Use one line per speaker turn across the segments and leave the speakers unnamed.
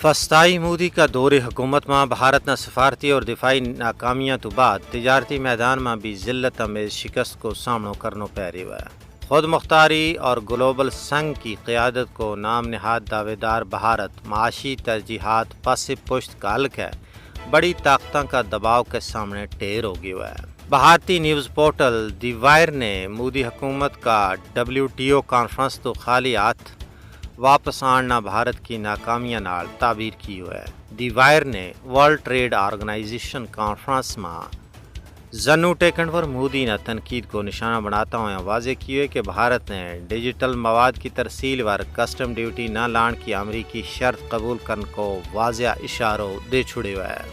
فسطائی مودی کا دور حکومت میں بھارت نہ سفارتی اور دفاعی ناکامیاں تو بعد تجارتی میدان میں بھی ذلت امیز شکست کو سامنا کرنا پڑ رہا ہے۔ خود مختاری اور گلوبل سنگ کی قیادت کو نام نہاد دعوے دار بھارت معاشی ترجیحات پس پشت کا حلق ہے، بڑی طاقتوں کا دباؤ کے سامنے ٹھیر ہو گیا ہے۔ بھارتی نیوز پورٹل دی وائر نے مودی حکومت کا WTO کانفرنس تو خالی ہاتھ واپس آنا بھارت کی ناکامیاں نال تعبیر کی ہے۔ دی وائر نے ورلڈ ٹریڈ آرگنائزیشن کانفرنس میں زنو ٹیکن پر مودی نے تنقید کو نشانہ بناتا ہوا واضح کی ہے کہ بھارت نے ڈیجیٹل مواد کی ترسیل پر کسٹم ڈیوٹی نہ لان کی امریکی شرط قبول کرنے کو واضح اشارہ دے چھڑے ہوا ہے۔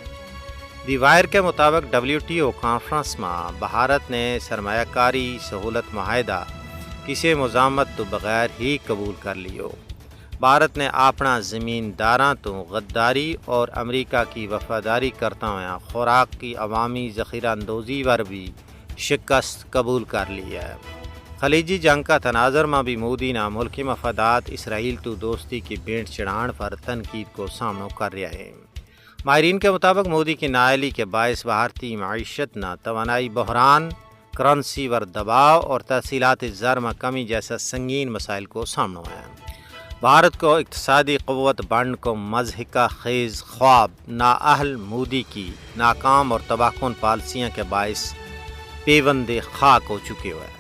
دی وائر کے مطابق WTO کانفرنس میں بھارت نے سرمایہ کاری سہولت معاہدہ کسی مزاحمت تو بغیر ہی قبول کر لیو۔ بھارت نے اپنا زمینداراں تو غداری اور امریکہ کی وفاداری کرتا ہوا خوراک کی عوامی ذخیرہ اندوزی پر بھی شکست قبول کر لی ہے۔ خلیجی جنگ کا تناظر میں بھی مودی نے ملکی مفادات اسرائیل تو دوستی کی بینٹ چڑھان پر تنقید کو سامنا کر رہا ہے۔ ماہرین کے مطابق مودی کی نااہلی کے باعث بھارتی معیشت نہ توانائی بحران، کرنسی پر دباؤ اور تحصیلات زر میں کمی جیسا سنگین مسائل کو سامنا آیا۔ بھارت کو اقتصادی قوت بننے کو مضحکہ خیز خواب نااہل مودی کی ناکام اور تباہ کن پالیسیاں کے باعث پیوند خاک ہو چکے ہوئے ہیں۔